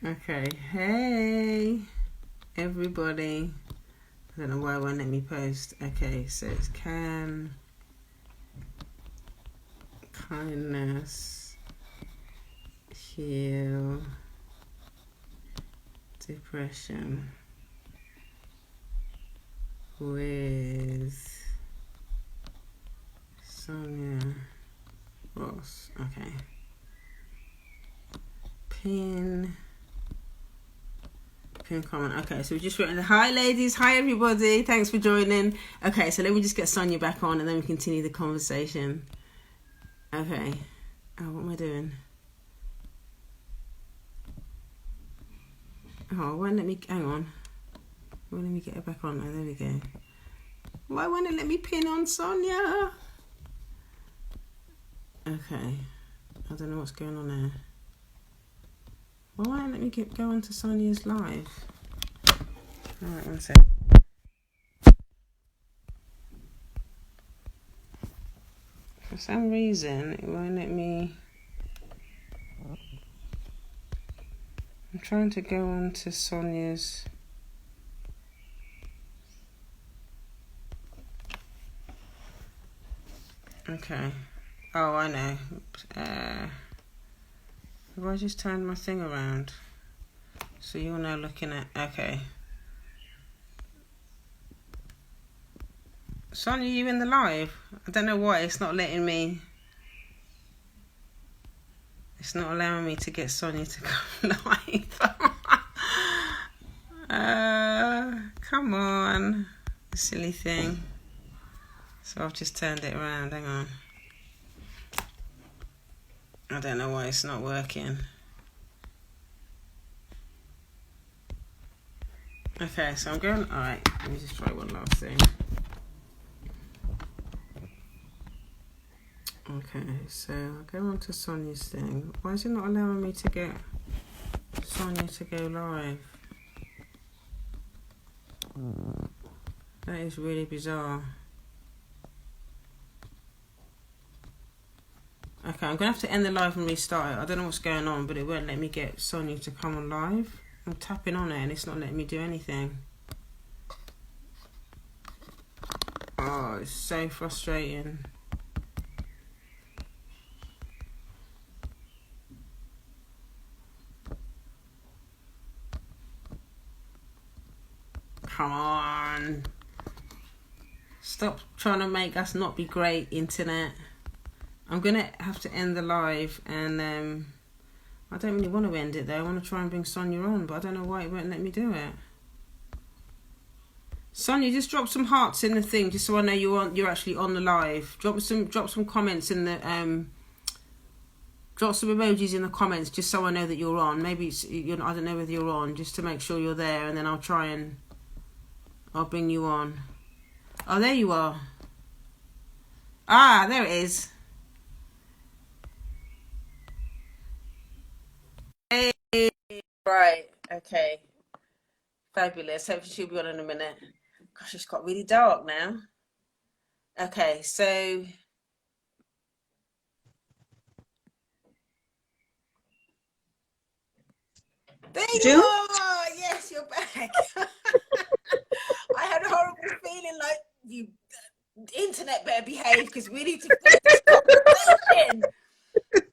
Okay, hey everybody. I don't know why it won't let me post. Okay, so it's can kindness heal depression with Sonia Ross. Okay. Pin comment. Okay, so we just written hi ladies, hi everybody, thanks for joining. Okay, so let me just get Sonia back on and then we continue the conversation. Okay. Oh, what am I doing? Oh, why won't let me, hang on. Well, let me get her back on. Oh, there we go. Why won't it let me pin on Sonia? Okay. I don't know what's going on there. Why won't it let me go onto Sonia's live? Alright, one sec. For some reason, it won't let me... I'm trying to go on to Sonia's... Okay. Oh, I know. Have I just turned my thing around? So you're now looking at... Okay. Sonia, you in the live? I don't know why it's not letting me... It's not allowing me to get Sonia to come live. Come on. Silly thing. So I've just turned it around. Hang on. I don't know why it's not working. Okay, so I'm going... Alright, let me just try one last thing. Okay, so I'll go on to Sonia's thing. Why is it not allowing me to get Sonia to go live? That is really bizarre. Okay, I'm going to have to end the live and restart it. I don't know what's going on, but it won't let me get Sonia to come on live. I'm tapping on it and it's not letting me do anything. Oh, it's so frustrating. Come on. Stop trying to make us not be great, internet. I'm going to have to end the live and I don't really want to end it though. I want to try and bring Sonia on, but I don't know why it won't let me do it. Sonia, just drop some hearts in the thing just so I know you're actually on the live. Drop some comments in the drop some emojis in the comments just so I know that you're on. Maybe I don't know whether you're on, just to make sure you're there, and then I'll bring you on. Oh, there you are. Ah, there it is. Hey, right, okay. Fabulous. Hopefully she'll be on in a minute. Gosh, it's got really dark now. Okay, so... There you are! Yes, you're back. I had a horrible feeling like you internet better behave because we need to finish this conversation.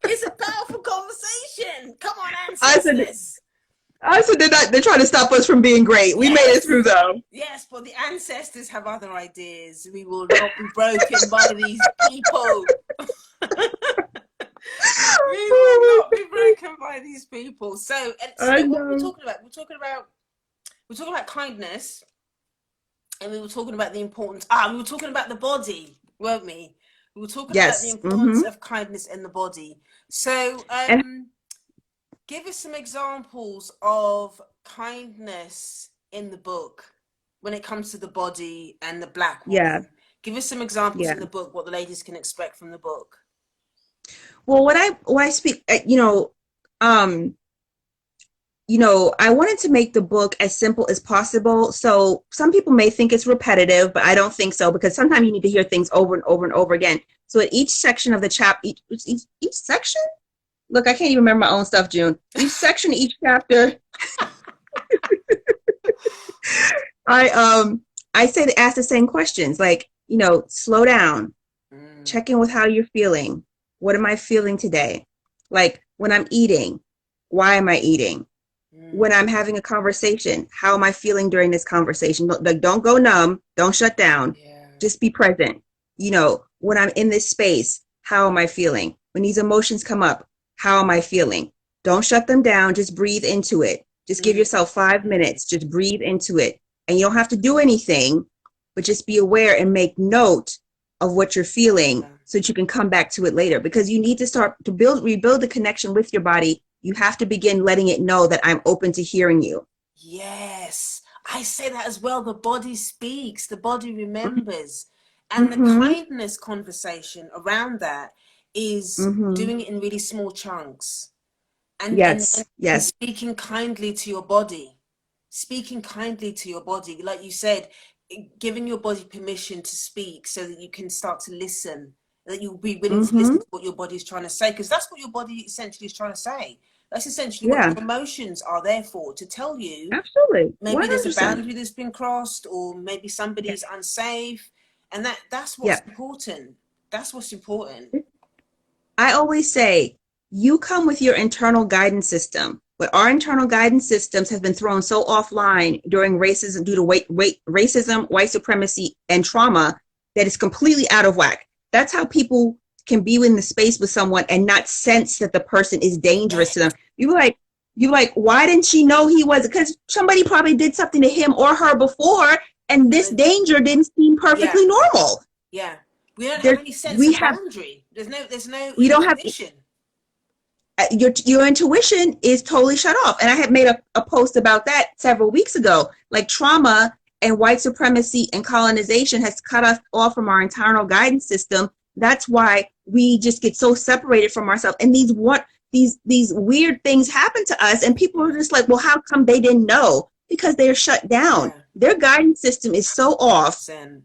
It's a powerful conversation. Come on, ancestors. I said they're trying to stop us from being great. We made it through though. Yes, but the ancestors have other ideas. We will not be broken by these people. We will not be broken by these people. So what were we talking about? We're talking about kindness, and we were talking about the importance. We were talking about the body, weren't we? We were talking about the importance of kindness in the body. So, give us some examples of kindness in the book when it comes to the body and the Black woman. Yeah. Give us some examples in the book, what the ladies can expect from the book. Well, what I speak, I wanted to make the book as simple as possible. So some people may think it's repetitive, but I don't think so, because sometimes you need to hear things over and over and over again. So at each section of the chapter, each section, look, I can't even remember my own stuff, June. Each section, each chapter I say to ask the same questions, like, slow down, Mm, check in with how you're feeling. What am I feeling today? Like when I'm eating, why am I eating? When mm, I'm having a conversation, how am I feeling during this conversation? Like, don't go numb, don't shut down, yeah. just be present. When I'm in this space, how am I feeling? When these emotions come up, how am I feeling? Don't shut them down, just breathe into it. Just give Mm, yourself 5 minutes, just breathe into it. And you don't have to do anything, but just be aware and make note of what you're feeling yeah. so that you can come back to it later, because you need to start to rebuild the connection with your body. You have to begin letting it know that I'm open to hearing you. Yes, I say that as well. The body speaks, the body remembers. And the Mm-hmm. kindness conversation around that is Mm-hmm. doing it in really small chunks and Yes, yes. speaking kindly to your body. Speaking kindly to your body. Like you said, giving your body permission to speak so that you can start to listen, that you'll be willing to Mm-hmm. listen to what your body's trying to say, because that's what your body essentially is trying to say. That's essentially what Yeah, your emotions are there for, to tell you absolutely. maybe there's a 100%. boundary that's been crossed, or maybe Yeah. somebody's unsafe, and that's what's Yeah. important. That's what's important. I always say you come with your internal guidance system, but our internal guidance systems have been thrown so offline during racism due to racism, white supremacy, and trauma that it's completely out of whack. That's how people can be in the space with someone and not sense that the person is dangerous Yes. to them. You like, why didn't she know he was? Because somebody probably did something to him or her before, and And this then, danger didn't seem yeah, perfectly normal. yeah. We don't have There, any sense we of have, boundary. There's no we don't have intuition. your intuition is totally shut off. And I had made a post about that several weeks ago. Like, trauma and white supremacy and colonization has cut us off from our internal guidance system. That's why we just get so separated from ourselves. And these weird things happen to us, and people are Yeah, just like, well, how come they didn't know? Because they're shut down. yeah. Their guidance system is so off. Zen.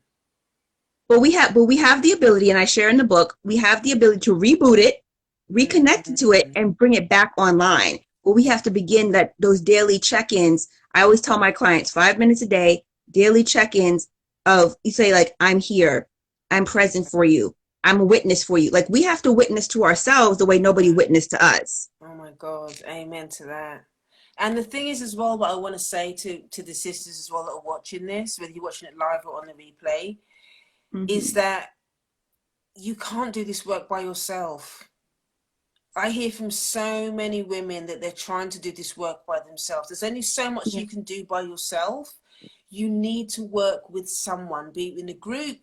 But we have the ability, and I share in the book, we have the ability to reboot it, reconnect to it, Mm, and bring it back online. But we have to begin those daily check-ins. I always tell my clients 5 minutes a day, daily check-ins of, you say, like, I'm here, I'm present for you, I'm a witness for you. Like, we have to witness to ourselves the way nobody yeah. witnessed to us. Oh my God. Amen to that. And the thing is as well, what I want to say to the sisters as well that are watching this, whether you're watching it live or on the replay, is Mm-hmm. that you can't do this work by yourself. I hear from so many women that they're trying to do this work by themselves. There's only so much Yeah. you can do by yourself. You need to work with someone, be it in a group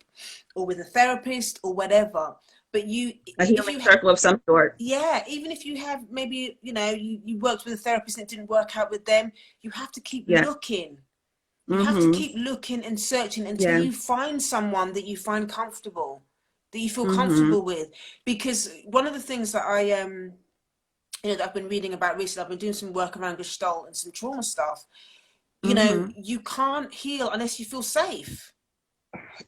or with a therapist or whatever. But A if healing you, circle of some sort. yeah, even if you have maybe, you worked with a therapist and it didn't work out with them, you have to keep Yeah. looking. You have to Mm-hmm. keep looking and searching until Yeah. you find someone that you find comfortable, that you feel Mm-hmm. comfortable with. Because one of the things that that I've been reading about recently, I've been doing some work around Gestalt and some trauma stuff. Mm-hmm. You can't heal unless you feel safe.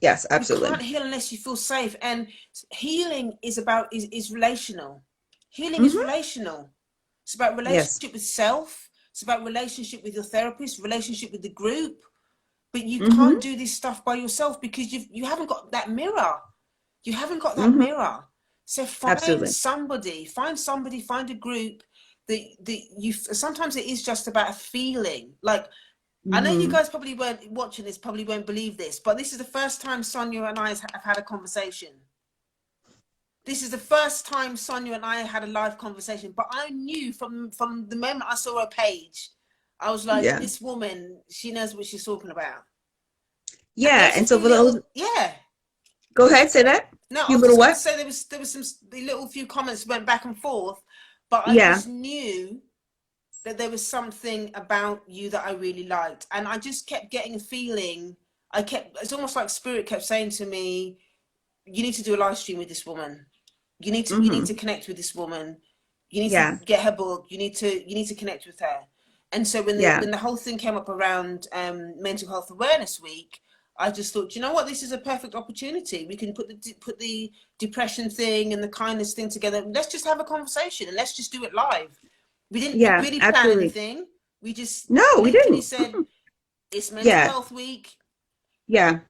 Yes, You can't absolutely. heal unless you feel safe. And healing is relational. Healing is Mm-hmm. relational. It's about Yes. relationship with self. It's about relationship with your therapist, relationship with the group. But you Mm-hmm. can't do this stuff by yourself because you haven't got that mirror. You haven't got that Mm-hmm. mirror. So Absolutely. find a group that you. Sometimes it is just about a feeling. Like, I know you Mm-hmm. guys probably weren't watching this, probably won't believe this, but this is the first time Sonia and I have had a conversation. This is the first time Sonia and I had a live conversation. But I knew from the moment I saw her page, I was like, Yeah. this woman, she knows what she's talking about. And there Yeah. was a And so few for those, little, yeah. go ahead, say that. No, I You was little just going to what? say there was some the little few comments went back and forth, but I Yeah. just knew that there was something about you that I really liked, and I just kept getting a feeling. It's almost like spirit kept saying to me, "You need to do a live stream with this woman. You need Mm-hmm. to connect with this woman. You need to Yeah. get her book. You need to connect with her." And so Yeah. when the whole thing came up around Mental Health Awareness Week, I just thought, you know what, this is a perfect opportunity. We can put the depression thing and the kindness thing together. Let's just have a conversation and let's just do it live. We didn't Yeah. really plan Absolutely. anything. We just No, we literally didn't. said, It's Mental Yeah. Health Week. Yeah.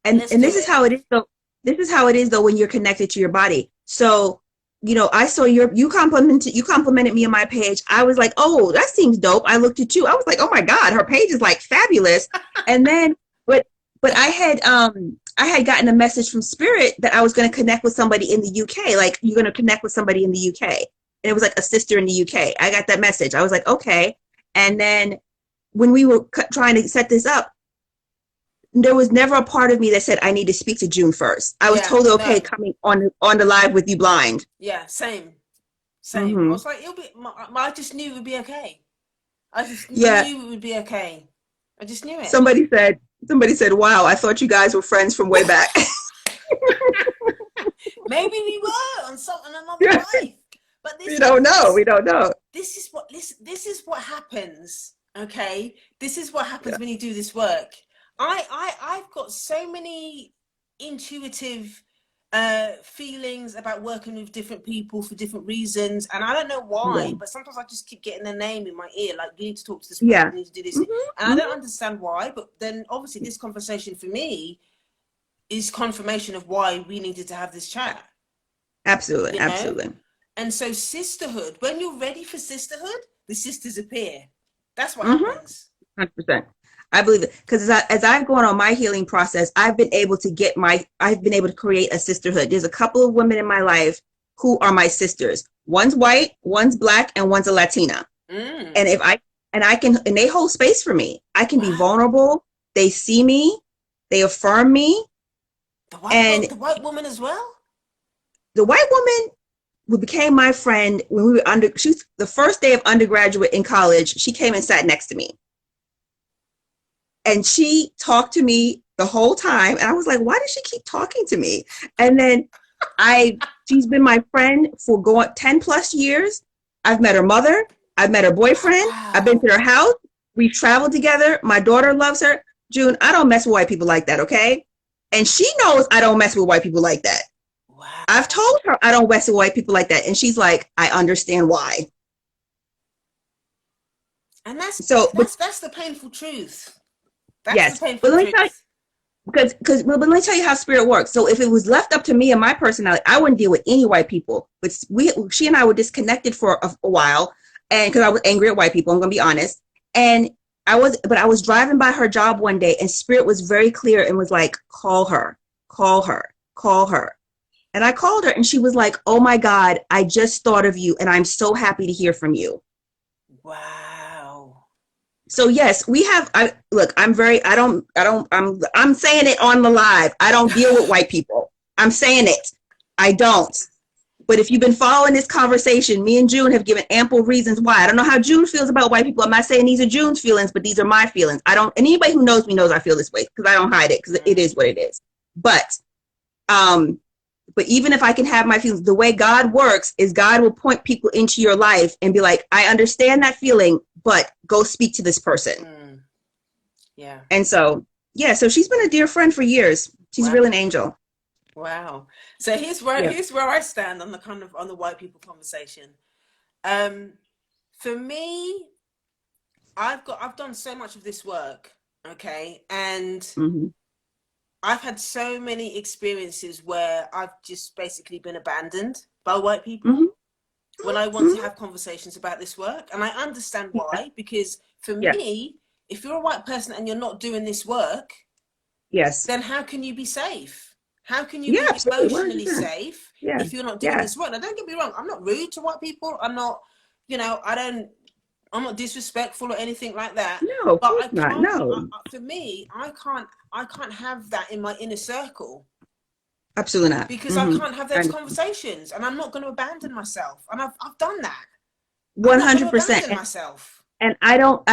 And this is how it is though. This is how it is though when you're connected to your body. So, I saw you complimented me on my page. I was like, oh, that seems dope. I looked at you. I was like, oh my God, her page is like fabulous. And then but I had gotten a message from Spirit that I was going to connect with somebody in the UK. Like, you're going to connect with somebody in the UK. And it was like a sister in the UK. I got that message. I was like, okay. And then when we were trying to set this up, there was never a part of me that said I need to speak to June first. I was totally okay coming on the live with you blind. Yeah, same. Mm-hmm. I was like, I just knew it would be okay. I just knew it would be okay. I just knew it. Somebody said, wow, I thought you guys were friends from way back. Maybe we were on another life. But we don't know. This is what happens. Okay? This is what happens when you do this work. I've got so many intuitive feelings about working with different people for different reasons, and I don't know why, but sometimes I just keep getting their name in my ear, like, you need to talk to this person, you need to do this, and I don't understand why, but then obviously this conversation for me is confirmation of why we needed to have this chat. Absolutely. Absolutely. And so sisterhood, when you're ready for sisterhood, the sisters appear. That's what happens. 100%. I believe it, because as I've gone on my healing process, I've been able to create a sisterhood. There's a couple of women in my life who are my sisters. One's white, one's black, and one's a Latina. And and they hold space for me. I can be vulnerable. They see me. They affirm me. The white woman as well? The white woman who became my friend when we were the first day of undergraduate in college, she came and sat next to me. And she talked to me the whole time. And I was like, why does she keep talking to me? And then she's been my friend for 10 plus years. I've met her mother. I've met her boyfriend. Wow. I've been to her house. We've traveled together. My daughter loves her. June, I don't mess with white people like that, okay? And she knows I don't mess with white people like that. Wow. I've told her I don't mess with white people like that. And she's like, I understand why. And that's the painful truth. Yes, but let me tell you, let me tell you how Spirit works. So if it was left up to me and my personality, I wouldn't deal with any white people. But she and I were disconnected for a while, and because I was angry at white people, I'm gonna be honest. And I was driving by her job one day, and Spirit was very clear and was like, "Call her, call her, call her." And I called her, and she was like, "Oh my God, I just thought of you, and I'm so happy to hear from you." Wow. So yes, I'm saying it on the live. I don't deal with white people. I'm saying it. I don't. But if you've been following this conversation, me and June have given ample reasons why. I don't know how June feels about white people. I'm not saying these are June's feelings, but these are my feelings. Anybody who knows me knows I feel this way, because I don't hide it, because it is what it is. But even if I can have my feelings, the way God works is God will point people into your life and be like, I understand that feeling, but go speak to this person. Yeah. And so she's been a dear friend for years. She's really an angel. Wow. So here's where I stand on the white people conversation. For me, I've done so much of this work, okay? And I've had so many experiences where I've just basically been abandoned by white people when I want to have conversations about this work. And I understand why, because for me, if you're a white person and you're not doing this work, then how can you be safe? How can you be emotionally safe if you're not doing this work? Now, don't get me wrong. I'm not rude to white people. I'm not, I'm not disrespectful or anything like that. No, but I can't. No. For me, I can't have that in my inner circle. Absolutely not. Because I can't have those conversations, and I'm not going to abandon myself. And I've done that. 100%. Myself. And I don't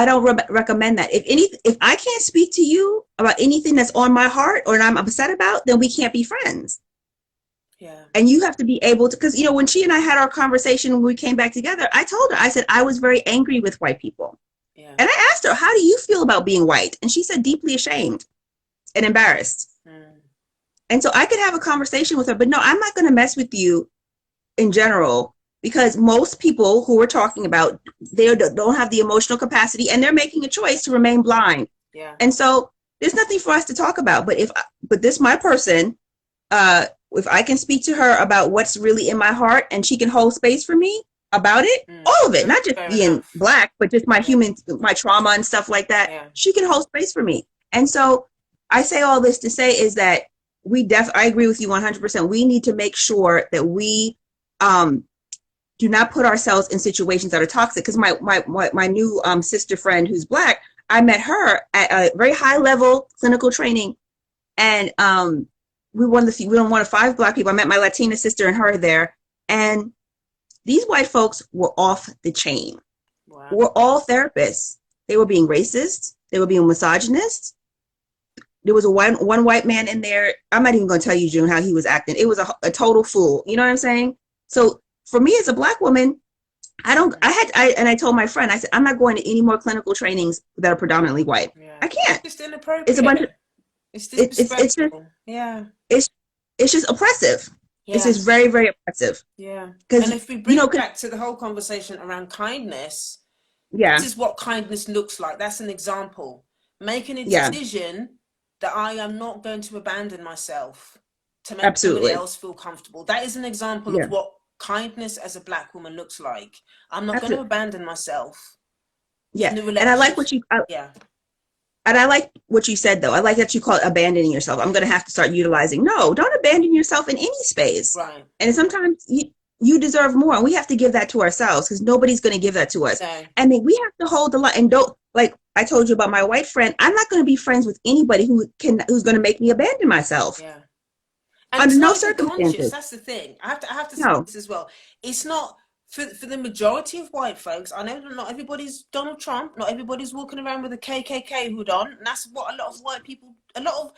recommend that. If I can't speak to you about anything that's on my heart or I'm upset about, then we can't be friends. Yeah. And you have to be able to, because when she and I had our conversation when we came back together, I told her, I said I was very angry with white people. Yeah. And I asked her, how do you feel about being white? And she said deeply ashamed and embarrassed. And so I could have a conversation with her, but no, I'm not going to mess with you in general because most people who we're talking about, they don't have the emotional capacity, and they're making a choice to remain blind. Yeah. And so there's nothing for us to talk about. But this my person, if I can speak to her about what's really in my heart, and she can hold space for me about it, all of it, not just being Black, but just my my trauma and stuff like that. Yeah. She can hold space for me. And so I say all this to say is that I agree with you 100%. We need to make sure that we do not put ourselves in situations that are toxic. Because my new sister friend who's Black, I met her at a very high level clinical training, and we were one of 5 Black people. I met my Latina sister and her there, and these white folks were off the chain. Wow. We're all therapists. They were being racist. They were being misogynist. There was one white man in there. I'm not even going to tell you, June, how he was acting. It was a total fool. You know what I'm saying? So for me as a Black woman, I told my friend, I said, I'm not going to any more clinical trainings that are predominantly white. Yeah. I can't. It's just inappropriate. It's a bunch of, it's disrespectful. It's just oppressive. Yeah. It's just very, very oppressive. Yeah. And if we bring it back to the whole conversation around kindness, this is what kindness looks like. That's an example. Making a decision that I am not going to abandon myself to make somebody else feel comfortable. That is an example of what kindness as a Black woman looks like. I'm not going to abandon myself. Yeah. And I like what you and I like what you said, though. I like that you call it abandoning yourself. I'm going to have to start utilizing. No, don't abandon yourself in any space. Right. And sometimes you deserve more, and we have to give that to ourselves, because nobody's going to give that to us. No. And then we have to hold the line. And don't, like I told you about my white friend, I'm not going to be friends with anybody who's going to make me abandon myself. Yeah. And under no circumstances. That's the thing. I have to say this as well. It's not for the majority of white folks. I know that not everybody's Donald Trump. Not everybody's walking around with a KKK hood on. And that's what a lot of white people, a lot of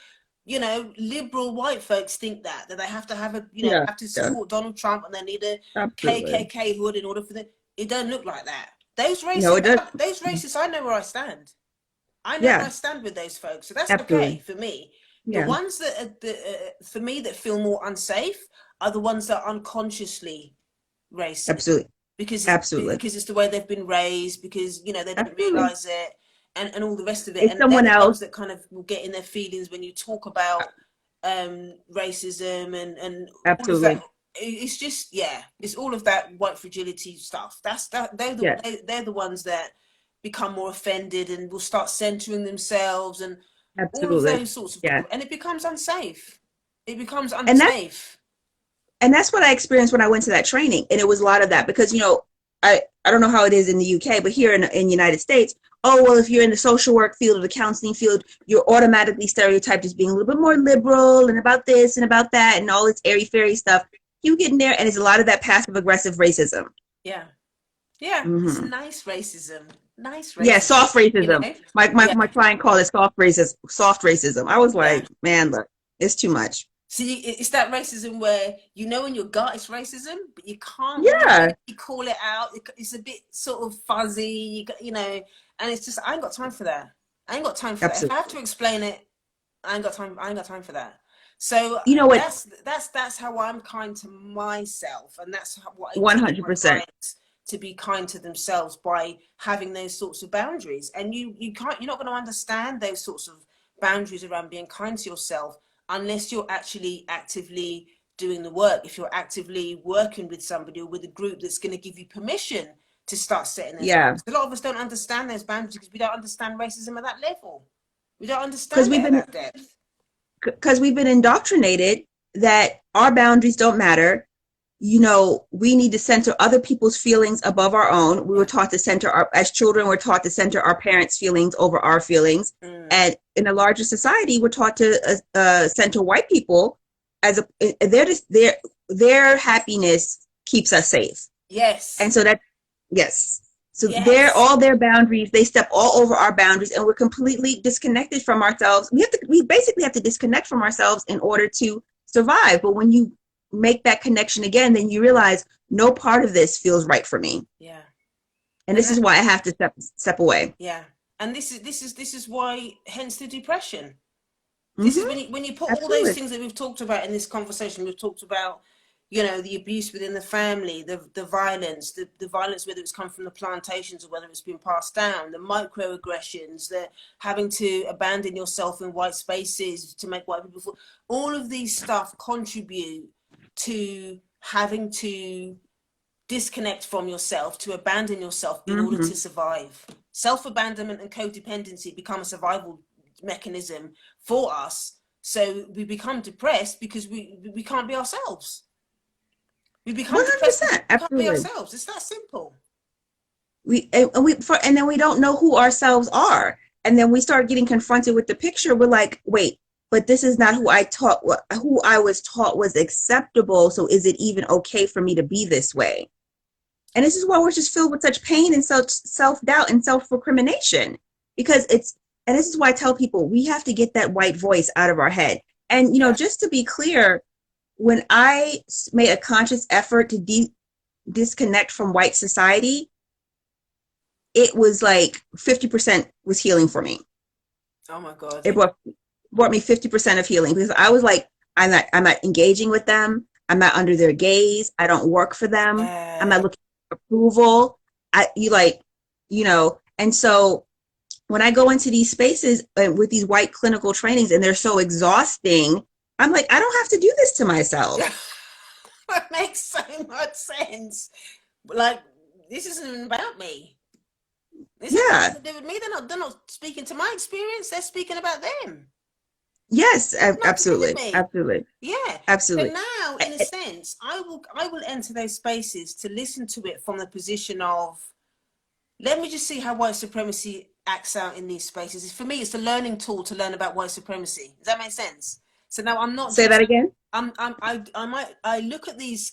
liberal white folks think that they have to have have to support Donald Trump, and they need a KKK hood in order for them. It doesn't look like that. Those racists, I know where I stand. I know where I stand with those folks. So that's okay for me. The ones that for me that feel more unsafe are the ones that are unconsciously racist. Absolutely. Because it's the way they've been raised, because they didn't realize it, and all the rest of it. It's someone else that kind of will get in their feelings when you talk about racism and absolutely. All of that. It's just it's all of that white fragility stuff. They're the ones that become more offended and will start centering themselves and all of those sorts of people, and it becomes unsafe. It becomes unsafe. And that's what I experienced when I went to that training. And it was a lot of that, because, I don't know how it is in the UK, but here in the United States, if you're in the social work field or the counseling field, you're automatically stereotyped as being a little bit more liberal and about this and about that and all this airy-fairy stuff. You get in there, and it's a lot of that passive-aggressive racism. Yeah. Yeah. Mm-hmm. It's nice racism. Yeah, soft racism. My client called it soft racism. I was like, man, look, it's too much. See, it's that racism where in your gut it's racism, but you can't really call it out. It's a bit sort of fuzzy, and it's just, I ain't got time for that. I ain't got time for that. If I have to explain it, I ain't got time for that. So that's how I'm kind to myself, and that's what I 100%. To be kind to themselves by having those sorts of boundaries. And you're not going to understand those sorts of boundaries around being kind to yourself unless you're actually actively doing the work. If you're actively working with somebody or with a group that's going to give you permission to start setting those boundaries. A lot of us don't understand those boundaries because we don't understand racism at that level. We don't understand it at that depth. Because we've been indoctrinated that our boundaries don't matter. We need to center other people's feelings above our own. We were taught to as children, we're taught to center our parents' feelings over our feelings. And in a larger society, we're taught to center white people as their happiness keeps us safe. Yes. And so all their boundaries, they step all over our boundaries, and we're completely disconnected from ourselves. We basically have to disconnect from ourselves in order to survive. But when you make that connection again, then you realize no part of this feels right for me. Yeah. And this is why I have to step away. Yeah. And this is why, hence the depression. This is when you put all those things that we've talked about in this conversation. We've talked about, you know, the abuse within the family, the violence, the violence, whether it's come from the plantations or whether it's been passed down, the microaggressions, the having to abandon yourself in white spaces to make white people feel, all of these stuff contribute to having to disconnect from yourself, to abandon yourself in order to survive. Self-abandonment and codependency become a survival mechanism for us. So we become depressed because we can't be ourselves. We become depressed because we can't be ourselves. It's that simple. And then we don't know who ourselves are. And then we start getting confronted with the picture. We're like, wait, but this is not who I was taught was acceptable. So is it even okay for me to be this way? And this is why we're just filled with such pain and such self-doubt and self-recrimination, because and this is why I tell people we have to get that white voice out of our head. And, you know, just to be clear, when I made a conscious effort to disconnect from white society, it was like 50% was healing for me. Oh my God. It brought me 50% of healing, because I was like, I'm not engaging with them. I'm not under their gaze. I don't work for them. I'm not looking for approval. And so when I go into these spaces with these white clinical trainings and they're so exhausting, I'm like, I don't have to do this to myself. That makes so much sense. Like, this isn't about me. This has nothing to do with me. They're not speaking to my experience. They're speaking about them. Yes, absolutely. Absolutely. Yeah. Absolutely. But now, in a sense, I will enter those spaces to listen to it from the position of, let me just see how white supremacy acts out in these spaces. For me, it's a learning tool to learn about white supremacy. Does that make sense? So now I'm not. Say that again. I look at these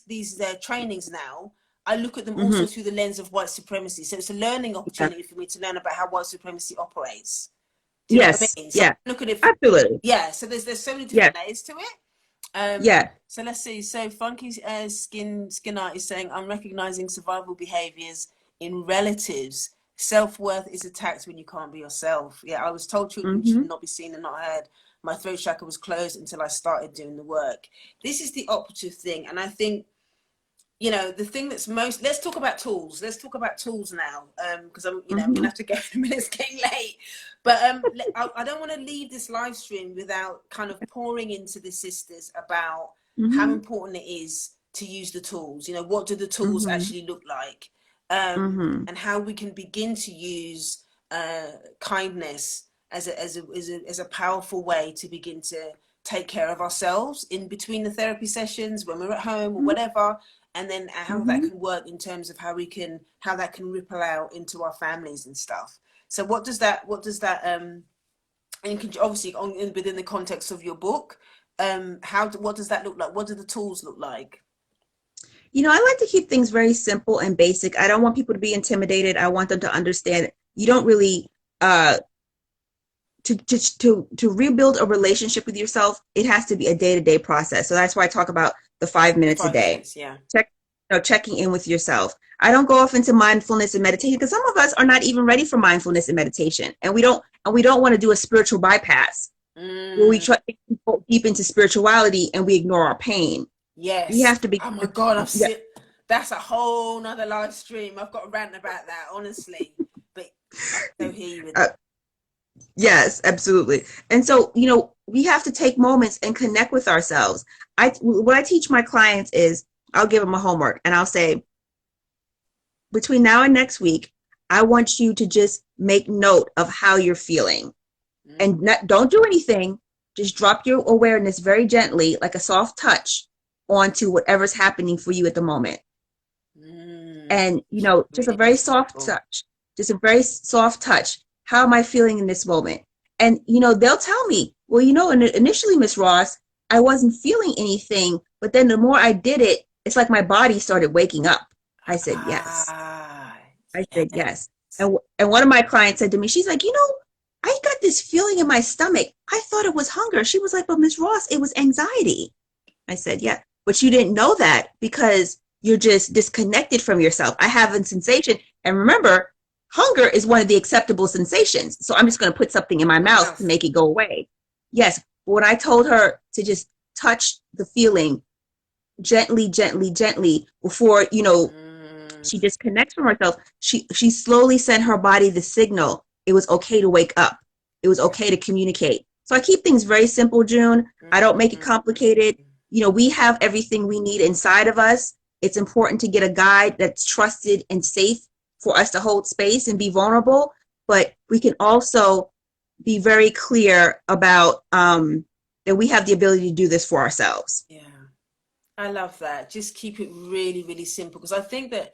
trainings now. I look at them also through the lens of white supremacy. So it's a learning opportunity for me to learn about how white supremacy operates. Do you know what I mean? So look at it. Absolutely. Yeah. So there's so many different layers to it. So let's see. So Funky Skinner is saying, I'm recognizing survival behaviors in relatives. Self-worth is attacked when you can't be yourself. Yeah, I was told children should not be seen and not heard. My throat chakra was closed until I started doing the work. This is the operative thing. And I think, you know, the thing that's most, let's talk about tools. Let's talk about tools now. Because I'm going to have to go in a minute, it's getting late. But I don't want to leave this live stream without kind of pouring into the sisters about how important it is to use the tools. You know, what do the tools actually look like? And how we can begin to use kindness as a powerful way to begin to take care of ourselves in between the therapy sessions, when we're at home or whatever, and then how that can work in terms of how that can ripple out into our families and stuff. So what does that and obviously within the context of your book, what does that look like? What do the tools look like? You know, I like to keep things very simple and basic. I don't want people to be intimidated. I want them to understand you don't really to rebuild a relationship with yourself, it has to be a day-to-day process. So that's why I talk about the 5 minutes a day. Checking in with yourself. I don't go off into mindfulness and meditation because some of us are not even ready for mindfulness and meditation, and we don't want to do a spiritual bypass where we try to go deep into spirituality and we ignore our pain. Yes. You have to be. Oh my God, that's a whole nother live stream. I've got a rant about that, honestly. But I don't hear you with that. Yes, absolutely. And so, you know, we have to take moments and connect with ourselves. What I teach my clients is I'll give them a homework and I'll say, between now and next week, I want you to just make note of how you're feeling and don't do anything. Just drop your awareness very gently, like a soft touch, onto whatever's happening for you at the moment. And, you know, just a very soft touch. How am I feeling in this moment? And, you know, they'll tell me, well, you know, initially, Miss Ross, I wasn't feeling anything, but then the more I did it, it's like my body started waking up. I said, yes. I said, yes. And one of my clients said to me, she's like, you know, I got this feeling in my stomach. I thought it was hunger. She was like, but Miss Ross, it was anxiety. I said, yeah, but you didn't know that because you're just disconnected from yourself. I have a sensation. And remember, hunger is one of the acceptable sensations. So I'm just going to put something in my mouth to make it go away. Yes. But when I told her to just touch the feeling gently, gently, gently before, you know, she disconnects from herself. She slowly sent her body the signal. It was okay to wake up. It was okay to communicate. So I keep things very simple, June. I don't make it complicated. You know, we have everything we need inside of us. It's important to get a guide that's trusted and safe for us to hold space and be vulnerable. But we can also be very clear about that we have the ability to do this for ourselves. Yeah, I love that. Just keep it really, really simple, because I think that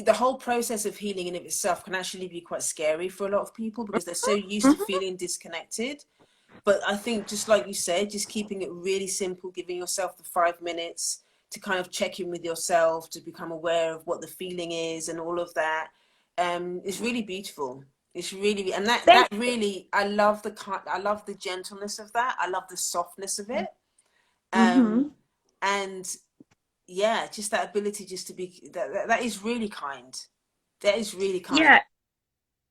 the whole process of healing in of itself can actually be quite scary for a lot of people because they're so used to feeling disconnected. But I think, just like you said, just keeping it really simple, giving yourself the 5 minutes to kind of check in with yourself, to become aware of what the feeling is and all of that, is really beautiful. It's really, and that really, I love the gentleness of that. I love the softness of it. And yeah, just that ability just to be, that is really kind. That is really kind. Yeah.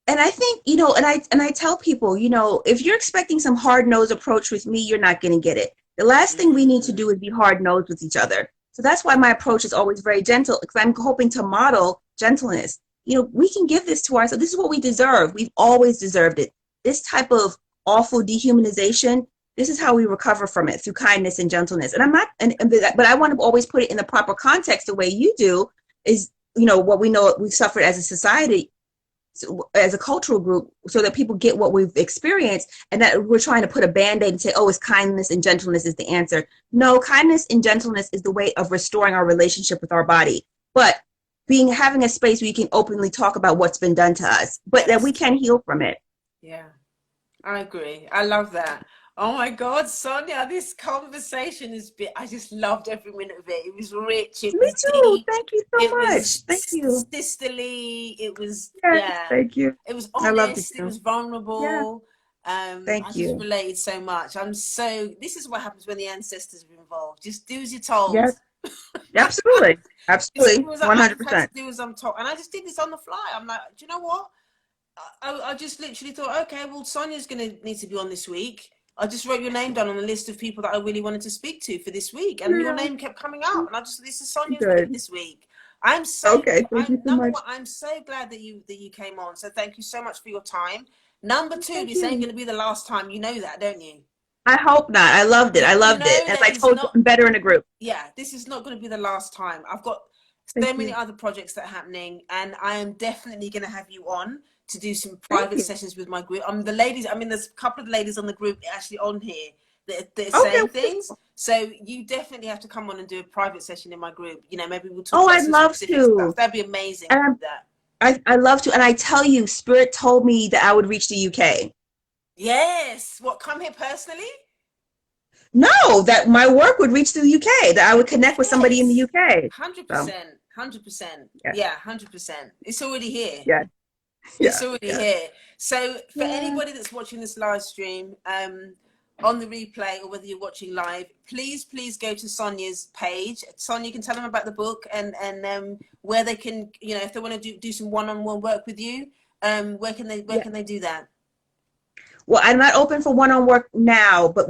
And I think, you know, and I tell people, you know, if you're expecting some hard-nosed approach with me, you're not going to get it. The last thing we need to do is be hard-nosed with each other. So that's why my approach is always very gentle, because I'm hoping to model gentleness. You know, we can give this to ourselves. This is what we deserve. We've always deserved it. This type of awful dehumanization, this is how we recover from it, through kindness and gentleness. And I'm not, but I want to always put it in the proper context. The way you do is, you know, what we know we've suffered as a society, as a cultural group, so that people get what we've experienced, and that we're trying to put a band-aid and say, oh, it's kindness and gentleness is the answer. No, kindness and gentleness is the way of restoring our relationship with our body. But having a space where you can openly talk about what's been done to us, but that we can heal from it. Yeah, I agree. I love that. Oh my God, Sonia, this conversation I just loved every minute of it. It was rich. It was too. deep. Thank you so much. Thank you. Sisterly. It was, Thank you. It was honest. It was vulnerable. Thank you. Just related so much. This is what happens when the ancestors are involved. Just do as you're told. Yes. Absolutely. Absolutely. 100%. Do as I'm told. And I just did this on the fly. I'm like, do you know what? I just literally thought, okay, well, Sonia's going to need to be on this week. I just wrote your name down on a list of people that I really wanted to speak to for this week, and your name kept coming up, and this is Sonia's week this week. I'm so Thank you so much. I'm so glad that you came on. So thank you so much for your time. Number two, this ain't going to be the last time. You know that, don't you? I hope not. I loved it. I loved it. As I told you, I'm better in a group. Yeah, this is not going to be the last time. I've got so many other projects that are happening, and I am definitely going to have you on to do some private sessions with my group. The ladies, there's a couple of the ladies on the group actually on here that are saying things. So you definitely have to come on and do a private session in my group. You know, maybe we'll talk about some specific stuff. That'd be amazing. I love to. And I tell you, Spirit told me that I would reach the UK. Yes. What, come here personally? No, that my work would reach the UK, that I would connect with somebody in the UK. 100%. 100%. Yeah, 100%. It's already here. Yeah. It's already here. So for anybody that's watching this live stream on the replay, or whether you're watching live, please go to Sonia's page. Sonia, you can tell them about the book and where they can, you know, if they want to do some one-on-one work with you, where can they do that? Well, I'm not open for one-on-one work now, but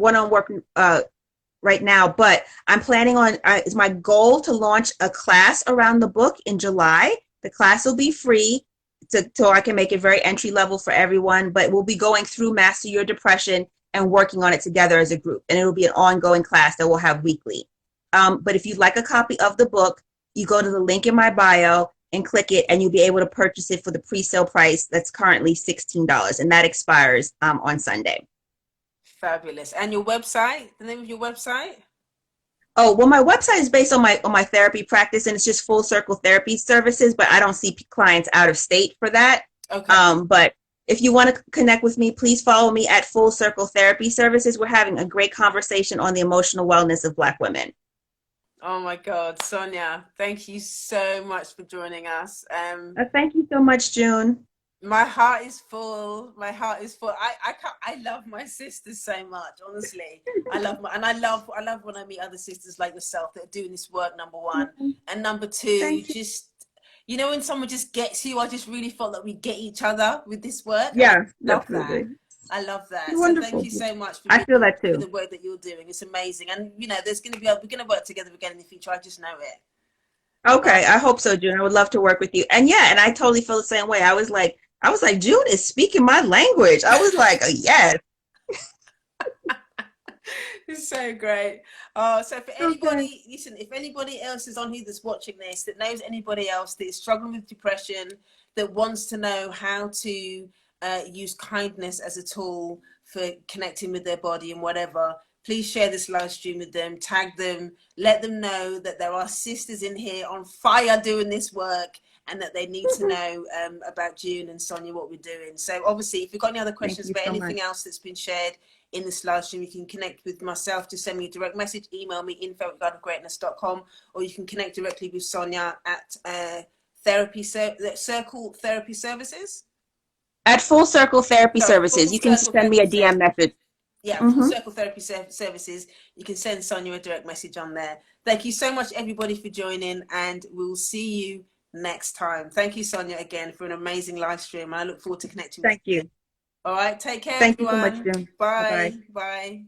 right now, but I'm planning on, it's my goal to launch a class around the book in July. The class will be free, so I can make it very entry level for everyone, but we'll be going through Master Your Depression and working on it together as a group. And it'll be an ongoing class that we'll have weekly. But if you'd like a copy of the book, you go to the link in my bio and click it, and you'll be able to purchase it for the pre-sale price that's currently $16, and that expires on Sunday. Fabulous. And your website, the name of your website? Oh, well, my website is based on my therapy practice, and it's just Full Circle Therapy Services, but I don't see clients out of state for that. Okay. But if you want to connect with me, please follow me at Full Circle Therapy Services. We're having a great conversation on the emotional wellness of Black women. Oh my God, Sonia, thank you so much for joining us. Thank you so much, June. My heart is full. My heart is full. I love my sisters so much, honestly. I love when I meet other sisters like yourself that are doing this work, number one. And number two, just, you know, when someone just gets you, I just really felt that we get each other with this work. Yeah, love absolutely. that. I love that. You're So wonderful. thank you so much for, I feel that for too. the work that you're doing. It's amazing. And, you know, we're going to work together again in the future. I just know it. Okay, I hope so, June. I would love to work with you. And yeah, and I totally feel the same way. I was like, June is speaking my language. I was like, yes. It's so great. So for Okay. anybody, listen, if anybody else is on here that's watching this, that knows anybody else that is struggling with depression, that wants to know how to use kindness as a tool for connecting with their body and whatever, please share this live stream with them, tag them, let them know that there are sisters in here on fire doing this work, and that they need to know about June and Sonia, what we're doing. So obviously, if you've got any other Thank questions you about so anything much. else that's been shared in this live stream, you can connect with myself. Just send me a direct message, email me info@guideofgreatness.com, or you can connect directly with Sonia at Circle Therapy Services. At Full Circle Therapy Sorry, Services, Full you can Circle send me Therapy a DM Services. message. Yeah, Full Circle Therapy Services. You can send Sonia a direct message on there. Thank you so much, everybody, for joining, and we'll see you next time. Thank you, Sonia, again, for an amazing live stream. I look forward to connecting with you. Thank you. All right, take care, Thank you so much, everyone. June. Bye-bye. Bye. Bye.